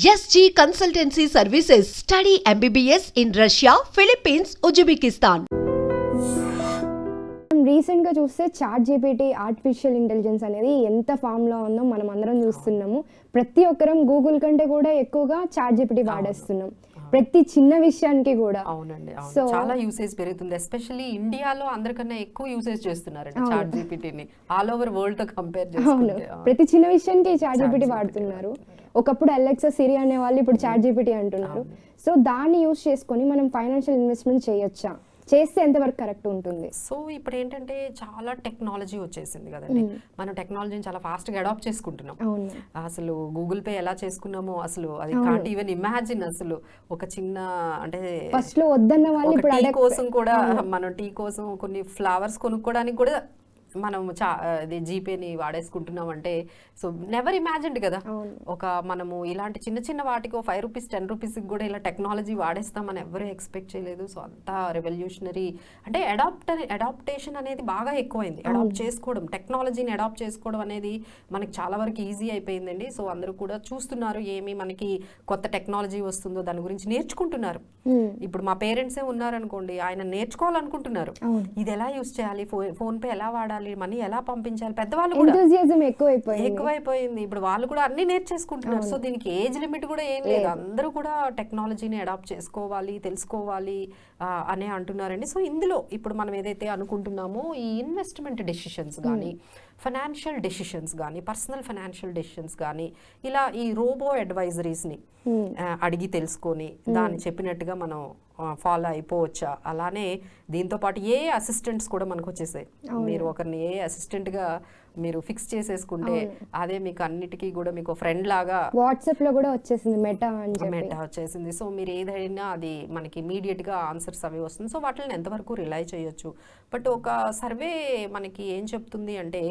SG Consultancy Services. Study MBBS in Russia, Philippines, Uzbekistan. రీసెంట్గా చూస్తే ChatGPT artificial intelligence అనేది ఎంత ఫామ్లో ఉందో మనం అందరం చూస్తున్నాము. ప్రతి ఒక్కరం గూగుల్ కంటే కూడా ఎక్కువగా చాట్‌జీపీటీ వాడేస్తున్నాం ప్రతి చిన్న విషయానికి కూడా. అవునండి, సో చాలా యూసేజ్ పెరుగుతుంది. ఎస్పెషల్లీ ఇండియాలో అందరికన్నా ఎక్కువ యూసేజ్ చేస్తున్నారండి చాట్‌జీపీటీని ఆల్ ఓవర్ వరల్డ్ తో కంపేర్ చేసుకుంటే. ప్రతి చిన్న విషయానికి చాట్‌జీపీటీ వాడుతున్నారు. ఒకప్పుడు అలెక్సా, సిరి అనే వాళ్ళు ఇప్పుడు చాట్‌జీపీటీ అంటున్నారు. సో దాన్ని యూస్ చేసుకొని మనం ఫైనాన్షియల్ ఇన్వెస్ట్మెంట్ చేయొచ్చా, చేస్తే ఎంతవరకు కరెక్ట్ ఉంటుంది? సో ఇప్పుడు ఏంటంటే చాలా టెక్నాలజీ వచ్చేసింది కదండి. మనం టెక్నాలజీని చాలా ఫాస్ట్గా అడాప్ట్ చేసుకుంటున్నాం. అసలు గూగుల్ పే ఎలా చేసుకున్నామో అసలు అది కాంట్ ఈవెన్ ఇమాజిన్. అసలు ఒక చిన్న అంటే ఫస్ట్ లో వద్దన్న వాళ్ళు టీ కోసం కూడా, మనం టీ కోసం కొన్ని ఫ్లవర్స్ కొనుక్కోవడానికి కూడా మనం అది జీపేని వాడేసుకుంటున్నాం అంటే సో నెవర్ ఇమాజిన్డ్ కదా. ఒక మనము ఇలాంటి చిన్న చిన్న వాటికి 5 రూపీస్ 10 రూపీస్కి కూడా ఇలా టెక్నాలజీ వాడేస్తామని ఎవరూ ఎక్స్పెక్ట్ చేయలేదు. సో అంతా రెవల్యూషనరీ అంటే అడాప్టేషన్ అనేది బాగా ఎక్కువైంది. అడాప్ట్ చేసుకోవడం, టెక్నాలజీని అడాప్ట్ చేసుకోవడం అనేది మనకి చాలా వరకు ఈజీ అయిపోయిందండి. సో అందరూ కూడా చూస్తున్నారు ఏమి మనకి కొత్త టెక్నాలజీ వస్తుందో దాని గురించి నేర్చుకుంటున్నారు. ఇప్పుడు మా పేరెంట్సే ఉన్నారనుకోండి, ఆయన నేర్చుకోవాలనుకుంటున్నారు ఇది ఎలా యూస్ చేయాలి, ఫోన్ పే ఎలా వాడాలి, మనీ ఎలా పంపించాలి. పెద్దవాళ్ళు కూడా ఎక్కువైపోయింది. ఇప్పుడు వాళ్ళు కూడా అన్ని నేర్చేసుకుంటున్నారు. సో దీనికి ఏజ్ లిమిట్ కూడా ఏం లేదు. అందరూ కూడా టెక్నాలజీని అడాప్ట్ చేసుకోవాలి, తెలుసుకోవాలి అనే అంటున్నారండి. సో ఇందులో ఇప్పుడు మనం ఏదైతే అనుకుంటున్నామో ఈ ఇన్వెస్ట్మెంట్ డెసిషన్స్ కానీ, ఫైనాన్షియల్ డెసిషన్స్ కానీ, పర్సనల్ ఫైనాన్షియల్ డెసిషన్స్ కానీ ఇలా ఈ రోబో అడ్వైజరీస్ని అడిగి తెలుసుకొని దాన్ని చెప్పినట్టుగా మనం ఫాలో అయిపోవచ్చా. అలానే దీంతో పాటు ఏ అసిస్టెంట్స్ కూడా మనకు వచ్చేసాయి. మీరు ఒకరిని ఏ అసిస్టెంట్గా మీరు ఫిక్స్ చేసేసుకుంటే అదే మీకు అన్నిటికీ కూడా మీకు ఫ్రెండ్ లాగా వాట్సాప్ లో కూడా వచ్చేసింది, మెటా వచ్చేసింది. సో మీరు ఏదైనా అది మనకి ఇమీడియట్ గా ఆన్సర్స్ అవి వస్తుంది. సో వాటిని ఎంతవరకు రిలై చేయొచ్చు. బట్ ఒక సర్వే మనకి ఏం చెప్తుంది అంటే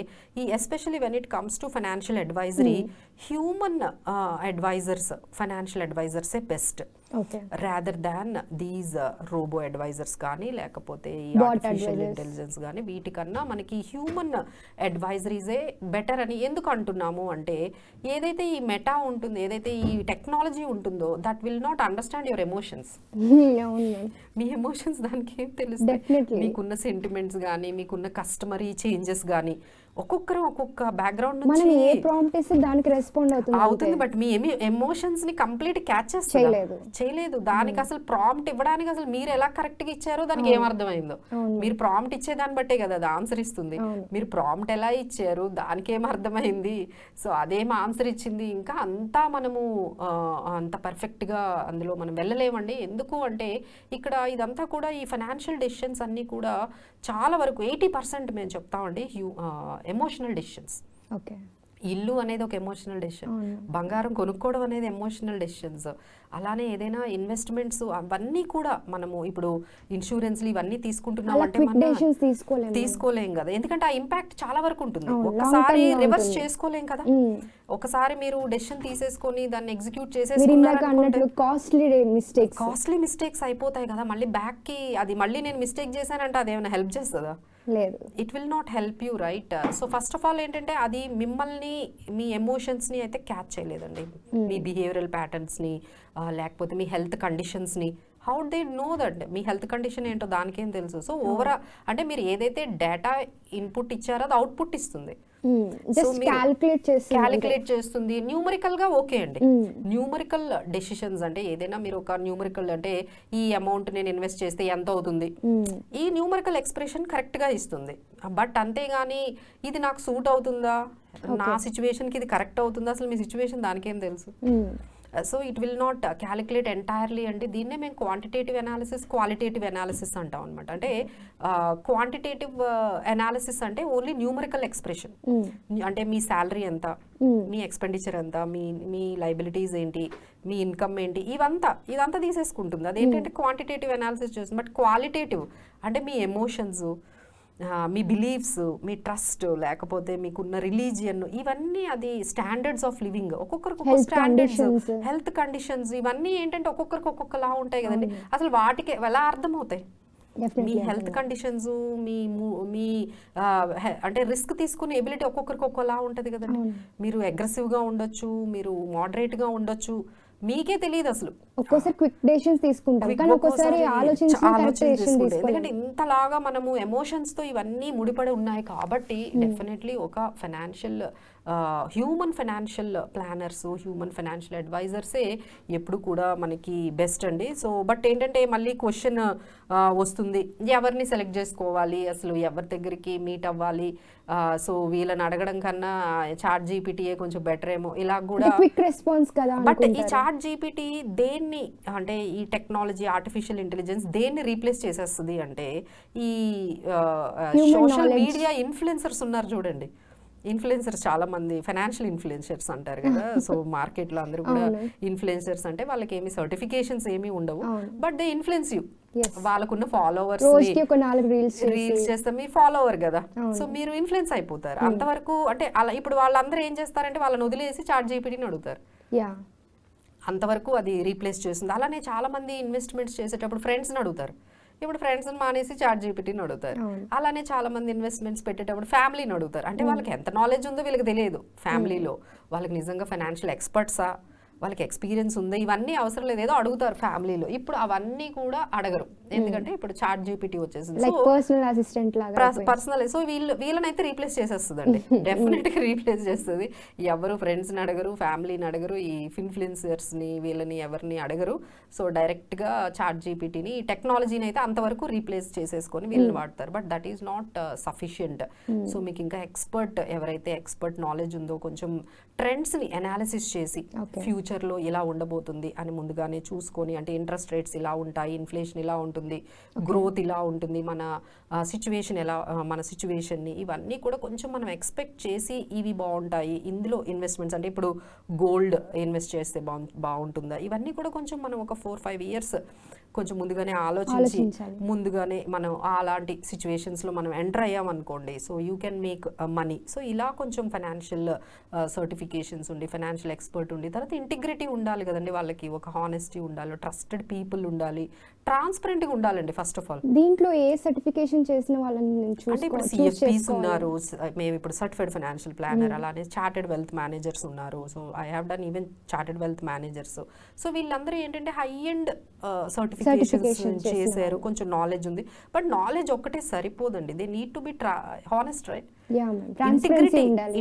ఈ especially when it comes to financial advisory, human advisors, financial అడ్వైజర్సే best rather than these robo advisors కానీ లేకపోతే ఈ ఆర్టిఫిషియల్ ఇంటెలిజెన్స్ కానీ. వీటికన్నా మనకి హ్యూమన్ అడ్వైజరీసే బెటర్ అని ఎందుకు అంటున్నాము అంటే ఏదైతే ఈ మెటా ఉంటుంది, ఏదైతే ఈ టెక్నాలజీ ఉంటుందో that will not understand your emotions. Me emotions దానికి ఏం తెలుస్తుంది? మీకున్న సెంటిమెంట్స్ కానీ, మీకున్న కస్టమరీ చేంజెస్ కానీ, ఒక్కొక్కరు ఒక్కొక్క బ్యాక్గ్రౌండ్ నుంచి ఏ ప్రాంప్ట్ ఇస్తే దానికి రెస్పాండ్ అవుతుంది. బట్ మీ ఎమోషన్స్ ని కంప్లీట్ క్యాచ్ చేయలేదు. దానికి అసలు ప్రాంప్ట్ ఇవ్వడానికి అసలు మీరు ఎలా కరెక్ట్ గా ఇచ్చారో దానికి ఏమర్థమైందో. మీరు ప్రాంప్ట్ ఇచ్చే దాన్ని బట్టే కదా అది ఆన్సర్ ఇస్తుంది. మీరు ప్రాంప్ట్ ఎలా ఇచ్చారు దానికి ఏమర్థమైంది. సో అదేం ఆన్సర్ ఇచ్చింది. ఇంకా అంతా మనము అంత పర్ఫెక్ట్ గా అందులో మనం వెళ్ళలేమండి. ఎందుకు అంటే ఇక్కడ ఇదంతా కూడా ఈ ఫైనాన్షియల్ డెసిషన్స్ అన్ని కూడా చాలా వరకు 80% మేము చెప్తామండి ఎమోషనల్ డెసిషన్స్. ఇల్లు అనేది ఒక ఎమోషనల్ డెసిషన్, బంగారం కొనుక్కోవడం అనేది ఎమోషనల్ డెసిషన్స్. అలానే ఏదైనా ఇన్వెస్ట్మెంట్స్ అవన్నీ కూడా మనము ఇప్పుడు ఇన్సూరెన్స్లు ఇవన్నీ తీసుకుంటున్నాం అంటే మనం తీసుకోలేం కదా. ఎందుకంటే ఆ ఇంపాక్ట్ చాలా వరకు ఉంటుంది. ఒకసారి రివర్స్ చేసుకోలేం కదా. ఒకసారి మీరు డెసిషన్ తీసేసుకొని దాన్ని ఎగ్జిక్యూట్ చేసేసుకున్నారు, కాస్ట్లీ మిస్టేక్స్ అయిపోతాయి కదా. మళ్ళీ బ్యాక్ కి అది మళ్ళీ నేను మిస్టేక్ చేశానంటే అది ఏమైనా హెల్ప్ చేస్తుందా? లేదు, it will not help you, right? So first of all ఏంటంటే అది మిమ్మల్ని మీ ఎమోషన్స్ని అయితే క్యాచ్ చేయలేదండి. మీ బిహేవియరల్ ప్యాటర్న్స్ని లేకపోతే మీ హెల్త్ కండిషన్స్ని. హౌ దే నో దట్ మీ హెల్త్ కండిషన్ ఏంటో దానికేం తెలుసు. సో ఓవరాల్ అంటే మీరు ఏదైతే డేటా ఇన్పుట్ ఇచ్చారో అది అవుట్పుట్ ఇస్తుంది, క్యాలిక్యులేట్ చేస్తుంది. న్యూమరికల్ గా ఓకే అండి. న్యూమరికల్ డెసిషన్స్ అంటే ఏదైనా మీరు ఒక న్యూమరికల్ అంటే ఈ అమౌంట్ నేను ఇన్వెస్ట్ చేస్తే ఎంత అవుతుంది, ఈ న్యూమరికల్ ఎక్స్ప్రెషన్ కరెక్ట్ గా ఇస్తుంది. బట్ అంతేగాని ఇది నాకు సూట్ అవుతుందా, నా సిచ్యువేషన్ కి ఇది కరెక్ట్ అవుతుందా, అసలు మీ సిచ్యువేషన్ దానికేం తెలుసు. So it will not calculate entirely. అంటే దీన్నే మేము క్వాంటిటేటివ్ అనాలిసిస్, క్వాలిటేటివ్ అనాలిసిస్ అంటాం అనమాట. అంటే క్వాంటిటేటివ్ అనాలిసిస్ అంటే ఓన్లీ న్యూమరికల్ ఎక్స్ప్రెషన్. అంటే మీ శాలరీ ఎంత, మీ ఎక్స్పెండిచర్ ఎంత, మీ లైబిలిటీస్ ఏంటి, మీ ఇన్కమ్ ఏంటి, ఇదంతా తీసేసుకుంటుంది. అదేంటంటే క్వాంటిటేటివ్ అనాలిసిస్ చేస్తుంది. బట్ క్వాలిటేటివ్ అంటే మీ ఎమోషన్స్, మీ బిలీఫ్స్, మీ ట్రస్ట్, లేకపోతే మీకున్న రిలీజియన్, ఇవన్నీ అది స్టాండర్డ్స్ ఆఫ్ లివింగ్. ఒక్కొక్కరికి ఒక్కొక్క స్టాండర్డ్స్, హెల్త్ కండిషన్స్, ఇవన్నీ ఏంటంటే ఒక్కొక్కరికి ఒక్కొక్కలా ఉంటాయి కదండి. అసలు వాటికి ఎలా అర్థమవుతాయి? మీ హెల్త్ కండిషన్స్, మీ అంటే రిస్క్ తీసుకునే ఎబిలిటీ ఒక్కొక్కరికి ఒక్కొక్కలా ఉంటుంది కదండి. మీరు అగ్రెసివ్గా ఉండొచ్చు, మీరు మోడరేట్గా ఉండొచ్చు, మీకే తెలియదు అసలు. ఒక్కోసారి క్విక్ డెసిషన్స్ తీసుకుంటాం, కానీ ఒక్కోసారి ఆలోచించి ఎందుకంటే ఇంతలాగా మనము ఎమోషన్స్ తో ఇవన్నీ ముడిపడి ఉన్నాయి కాబట్టి డెఫినెట్లీ ఒక financial human financial planners, human financial అడ్వైజర్సే ఎప్పుడు కూడా మనకి బెస్ట్ అండి. సో బట్ ఏంటంటే మళ్ళీ క్వశ్చన్ వస్తుంది, ఎవరిని సెలెక్ట్ చేసుకోవాలి, అసలు ఎవరి దగ్గరికి మీట్ అవ్వాలి, సో వీళ్ళని అడగడం కన్నా చాట్ జీపీటీయే కొంచెం బెటర్ ఏమో, ఇలా కూడా క్విక్ రెస్పాన్స్ కదా. బట్ ఈ చాట్ జీపీటీ దేన్ని, అంటే ఈ టెక్నాలజీ ఆర్టిఫిషియల్ ఇంటెలిజెన్స్ దేన్ని రీప్లేస్ చేసేస్తుంది అంటే ఈ సోషల్ మీడియా ఇన్ఫ్లుయెన్సర్స్ ఉన్నారు చూడండి. ఇన్ఫ్లుయెన్సర్స్ చాలా మంది ఫైనాన్షియల్ ఇన్ఫ్లుయెన్సర్స్ అంటారు కదా. సో మార్కెట్ లో అందరూ కూడా ఇన్ఫ్లుయెన్సర్స్ అంటే వాళ్ళకి ఏమి సర్టిఫికేషన్స్ ఏమీ ఉండవు, బట్ దే ఇన్ఫ్లుయెన్స్ యూ. వాళ్ళకున్న ఫాలోవర్స్ రీల్స్ చేస్తే మీరు ఫాలోవర్ కదా, సో మీరు ఇన్ఫ్లుయెన్స్ అయిపోతారు అంతవరకు. అంటే అలా ఇప్పుడు వాళ్ళందరూ ఏం చేస్తారంటే వాళ్ళని వదిలేసి చాట్ జీపీటీని అడుగుతారు, అంతవరకు అది రీప్లేస్ చేస్తుంది. అలానే చాలా మంది ఇన్వెస్ట్మెంట్స్ చేసేటప్పుడు ఫ్రెండ్స్ని అడుగుతారు, ఇప్పుడు ఫ్రెండ్స్ మానేసి చాట్ జీపీటీని అడుగుతారు. అలానే చాలా మంది ఇన్వెస్ట్మెంట్స్ పెట్టేటప్పుడు ఫ్యామిలీని అడుగుతారు. అంటే వాళ్ళకి ఎంత నాలెడ్జ్ ఉందో వీళ్ళకి తెలియదు, ఫ్యామిలీలో వాళ్ళకి నిజంగా ఫైనాన్షియల్ ఎక్స్పర్ట్సా, వాళ్ళకి ఎక్స్పీరియన్స్ ఉందా, ఇవన్నీ అవసరం లేదు, ఏదో అడుగుతారు ఫ్యామిలీలో. ఇప్పుడు అవన్నీ కూడా అడగరు, ఎందుకంటే ఇప్పుడు చాట్ జీపీటీ వచ్చేసింది, పర్సనల్ అసిస్టెంట్ లాగా పర్సనల్. సో వీళ్ళనైతే రీప్లేస్ చేసేస్తుందండి, డెఫినెట్ గా రీప్లేస్ చేస్తుంది. ఎవరు ఫ్రెండ్స్ని అడగరు, ఫ్యామిలీని అడగరు, ఈ ఇన్ఫ్లుయెన్సర్స్ ని వీళ్ళని ఎవరిని అడగరు. సో డైరెక్ట్ గా చాట్ జీపీటీని, టెక్నాలజీని అయితే అంతవరకు రీప్లేస్ చేసేసుకొని వీళ్ళని వాడతారు. But that is not sufficient. So మీకు ఇంకా ఎక్స్పర్ట్, ఎవరైతే ఎక్స్పర్ట్ నాలెడ్జ్ ఉందో, కొంచెం ట్రెండ్స్ ని అనాలిసిస్ చేసి ఫ్యూచర్లో ఇలా ఉండబోతుంది అని ముందుగానే చూసుకొని, అంటే ఇంట్రెస్ట్ రేట్స్ ఇలా ఉంటాయి, ఇన్ఫ్లేషన్ ఇలా ఉంటుంది, గ్రోత్ ఇలా ఉంటుంది, మన సిచ్యువేషన్ ఎలా, మన సిచ్యువేషన్ని ఇవన్నీ కూడా కొంచెం మనం ఎక్స్పెక్ట్ చేసి ఇవి బాగుంటాయి, ఇందులో ఇన్వెస్ట్మెంట్స్ అంటే ఇప్పుడు గోల్డ్ ఇన్వెస్ట్ చేస్తే బాగుంటుందా, ఇవన్నీ కూడా కొంచెం మనం ఒక 4-5 ఇయర్స్ కొంచెం ముందుగానే ఆలోచించి ముందుగానే మనం అలాంటి సిచ్యువేషన్స్లో మనం ఎంటర్ అయ్యాం అనుకోండి, so you can make money. So ఇలా కొంచెం ఫైనాన్షియల్ సర్టిఫికేషన్స్ ఉండి, ఫైనాన్షియల్ ఎక్స్పర్ట్ ఉండి, తర్వాత ఇంటిగ్రిటీ ఉండాలి కదండి వాళ్ళకి, ఒక హానెస్టీ ఉండాలి, ట్రస్టెడ్ పీపుల్ ఉండాలి, ట్రాన్స్పరెంట్గా ఉండాలండి ఫస్ట్ ఆఫ్ ఆల్. దీంట్లో ఏ సర్టిఫికేషన్ చేసిన వాళ్ళని అంటే ఇప్పుడు సిఎఫ్పీస్ ఉన్నారు, మేము ఇప్పుడు సర్టిఫైడ్ ఫైనాన్షియల్ ప్లానర్, అలానే చార్టెడ్ వెల్త్ మేనేజర్స్ ఉన్నారు. So I have done even chartered wealth managers. So వీళ్ళందరూ ఏంటంటే హై ఎండ్ సర్టిఫికేషన్స్ చేశారు, కొంచెం నాలెడ్జ్ ఉంది. బట్ నాలెడ్జ్ ఒక్కటే సరిపోదండి, they need to be honest, right?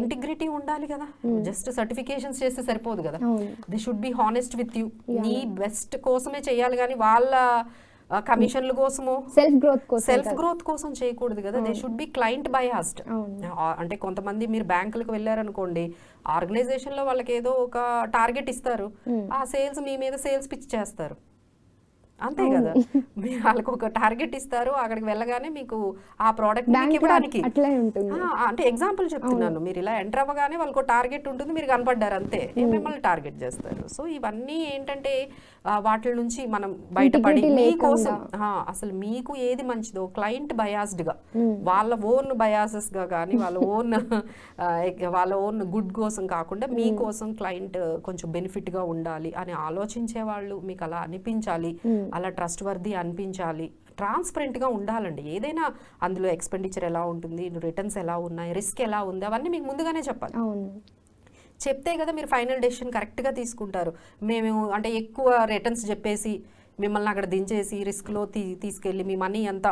Integrity ఉండాలి కదా, జస్ట్ సర్టిఫికేషన్స్ చేస్తే సరిపోదు కదా, they should be honest with you. నీ బెస్ట్ కోసమే చేయాలి, కానీ వాళ్ళ కమిషన్ల కోసము, సెల్ఫ్ గ్రోత్ కోసం చేయకూడదు కదా. They should B client biased. అంటే కొంతమంది మీరు బ్యాంకులకు వెళ్ళారనుకోండి, ఆర్గనైజేషన్ లో వాళ్ళకి ఏదో ఒక టార్గెట్ ఇస్తారు, ఆ సేల్స్ మీ మీద సేల్స్ పిచ్ చేస్తారు, అంతే కదా. మీరు వాళ్ళకి ఒక టార్గెట్ ఇస్తారు, అక్కడికి వెళ్ళగానే మీకు ఆ ప్రోడక్ట్ ఇవ్వడానికి, అంటే ఎగ్జాంపుల్ చెప్తున్నాను, మీరు ఇలా ఎంటర్ అవ్వగానే వాళ్ళకి ఒక టార్గెట్ ఉంటుంది, మీరు కనపడ్డారు అంతే, మిమ్మల్ని టార్గెట్ చేస్తారు. సో ఇవన్నీ ఏంటంటే వాటి నుంచి మనం బయటపడి మీకోసం అసలు మీకు ఏది మంచిదో క్లయింట్ బయాస్డ్గా, వాళ్ళ ఓన్ బయాసెస్గా కానీ వాళ్ళ ఓన్ గుడ్ కోసం కాకుండా మీకోసం క్లయింట్ కొంచెం బెనిఫిట్గా ఉండాలి అని ఆలోచించే వాళ్ళు మీకు అలా అనిపించాలి, అలా ట్రస్ట్ వర్ది అనిపించాలి, ట్రాన్స్పరెంట్గా ఉండాలండి. ఏదైనా అందులో ఎక్స్పెండిచర్ ఎలా ఉంటుంది, రిటర్న్స్ ఎలా ఉన్నాయి, రిస్క్ ఎలా ఉంది, అవన్నీ మీకు ముందుగానే చెప్పాలి. చెప్తే కదా మీరు ఫైనల్ డెసిషన్ కరెక్ట్గా తీసుకుంటారు. మేము అంటే ఎక్కువ రిటర్న్స్ చెప్పేసి మిమ్మల్ని అక్కడ దించేసి రిస్క్లో తీసుకెళ్ళి మీ మనీ అంతా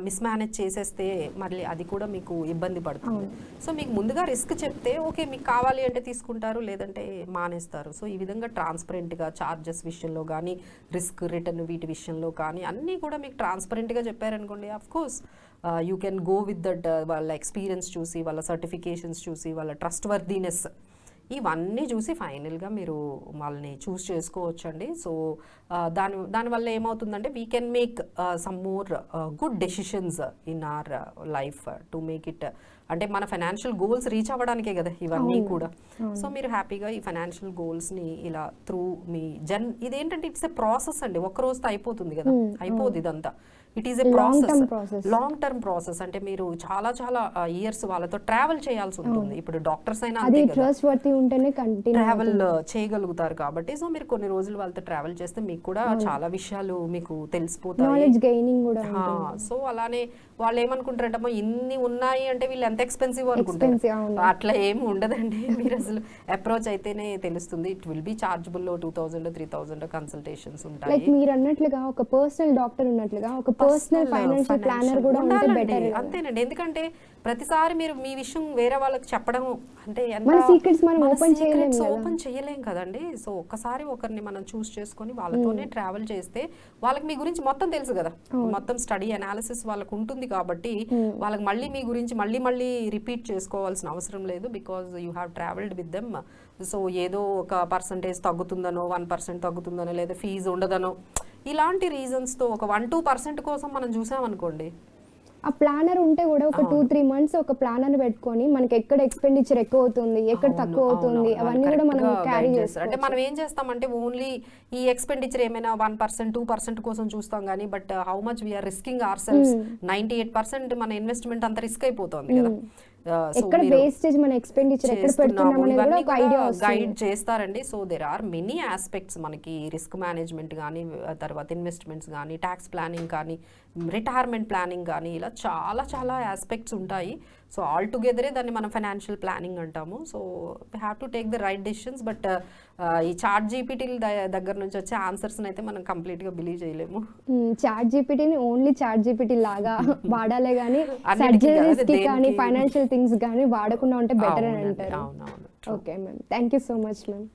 మిస్మేనేజ్ చేసేస్తే మళ్ళీ అది కూడా మీకు ఇబ్బంది పడుతుంది. సో మీకు ముందుగా రిస్క్ చెప్తే ఓకే, మీకు కావాలి అంటే తీసుకుంటారు, లేదంటే మానేస్తారు. సో ఈ విధంగా ట్రాన్స్పరెంట్గా చార్జెస్ విషయంలో కానీ, రిస్క్ రిటర్న్ వీటి విషయంలో కానీ అన్నీ కూడా మీకు ట్రాన్స్పరెంట్గా చెప్పారనుకోండి, of course you can go with that. వాళ్ళ ఎక్స్పీరియన్స్ చూసి, వాళ్ళ సర్టిఫికేషన్స్ చూసి, వాళ్ళ ట్రస్ట్ వర్దీనెస్ ఇవన్నీ చూసి ఫైనల్గా మీరు వాళ్ళని చూస్ చేసుకోవచ్చండి. సో దానివల్ల ఏమవుతుందంటే we can make some more good decisions in our life to make it, అంటే మన ఫైనాన్షియల్ గోల్స్ రీచ్ అవ్వడానికే కదా ఇవన్నీ కూడా. సో మీరు హ్యాపీగా ఈ ఫైనాన్షియల్ గోల్స్ని ఇలా త్రూ మీ ఇదేంటంటే ఇట్స్ ఎ ప్రాసెస్ అండి, ఒక్క రోజుతో అయిపోతుంది కదా, అయిపోదు ఇదంతా. It is a process, long term process. అంటే మీరు చాలా చాలా ఇయర్స్ వాళ్ళతో ట్రావెల్ చేయాల్సి ఉంటుంది. ఇప్పుడు డాక్టర్స్ అయినా ట్రావెల్ చేయగలుగుతారు కాబట్టి, సో మీరు కొన్ని రోజులు వాళ్ళతో ట్రావెల్ చేస్తే మీకు కూడా చాలా విషయాలు మీకు తెలిసిపోతాయి. సో అలానే వాళ్ళు ఏమనుకుంటారంటే ఇన్ని ఉన్నాయి అంటే వీళ్ళు ఎంత ఎక్స్పెన్సివ్ అనుకుంటారు. Expensive, అవును. అట్లా ఏమి ఉండదండి. మీరు అసలు అప్రోచ్ అయితేనే తెలుస్తుంది. It will be chargeable 2000-3000 consultations ఉంటాయి. లైక్ మీరు అన్నట్లుగా ఒక పర్సనల్ డాక్టర్ ఉన్నట్లుగా ఒక పర్సనల్ ఫైనాన్షియల్ ప్లానర్ కూడా ఉంటే ఉండాలండి. బెటర్. అంతేనండి. ఎందుకంటే ప్రతిసారి మీరు మీ విషయం వేరే వాళ్ళకి చెప్పడం అంటే మన సీక్రెట్స్ మనం ఓపెన్ చేయలేం కదా. ఓపెన్ చేయలేం కదండి. సో ఒక్కసారి ఒకరిని మనం చూస్ చేసుకొని వాళ్ళతోనే ట్రావెల్ చేస్తే వాళ్ళకి మీ గురించి మొత్తం తెలుసు కదా, మొత్తం స్టడీ అనాలిసిస్ వాళ్ళకు ఉంటుంది కాబట్టి వాళ్ళకి మళ్ళీ మీ గురించి మళ్ళీ రిపీట్ చేసుకోవాల్సిన అవసరం లేదు. Because you have travelled with them. So ఏదో ఒక పర్సంటేజ్ తగ్గుతుందనో 1% తగ్గుతుందనో లేదా ఫీజు ఉండదనో ఇలాంటి రీజన్స్తో ఒక 1-2% కోసం మనం చూసామనుకోండి, ఆ ప్లానర్ ఉంటే కూడా ఒక 2-3 మంత్స్ ఒక ప్లానర్ పెట్టుకొని మనకి ఎక్కడ ఎక్స్పెండిచర్ ఎక్కువ అవుతుంది, ఎక్కడ తక్కువ అవుతుంది, అవన్నీ కూడా మనం క్యారీ చేస్తాం. అంటే మనం ఏం చేస్తామంటే ఓన్లీ ఈ ఎక్స్పెండిచర్ ఏమైనా 1%-2% కోసం చూస్తాం కానీ but how much we are risking our selves 98% మన ఇన్వెస్ట్మెంట్ అంత రిస్క్ అయిపోతుంది కదా. ఎక్కడ వేస్టేజ్ మన ఎక్స్పెండిచర్ ఎక్కడ పెడుతున్నాం అనేది కూడా ఒక ఐడియా గైడ్ చేస్తారండి. So there are many aspects మనకి రిస్క్ మేనేజ్మెంట్ కానీ, తర్వాత ఇన్వెస్ట్మెంట్స్ కానీ, ట్యాక్స్ ప్లానింగ్ కానీ, రిటైర్మెంట్ ప్లానింగ్ కానీ, ఇలా చాలా ఆస్పెక్ట్స్ ఉంటాయి. సో ఆల్ టుగెదరే దాన్ని మనం ఫైనాన్షియల్ ప్లానింగ్ అంటాము. So we have to take the right decisions. But ఈ చాట్ జీపీటీ దగ్గర నుంచి వచ్చే ఆన్సర్స్ని అయితే మనం కంప్లీట్గా బిలీవ్ చేయలేము. చాట్ జీపీటీని ఓన్లీ చాట్ జీపీటీ లాగా వాడాలే కానీ సర్జరీస్కి కానీ ఫైనాన్షియల్ థింగ్స్ కానీ వాడకుండా ఉంటే బెటర్ అని అంటారు. అవునవును. Okay ma'am, thank you so much ma'am.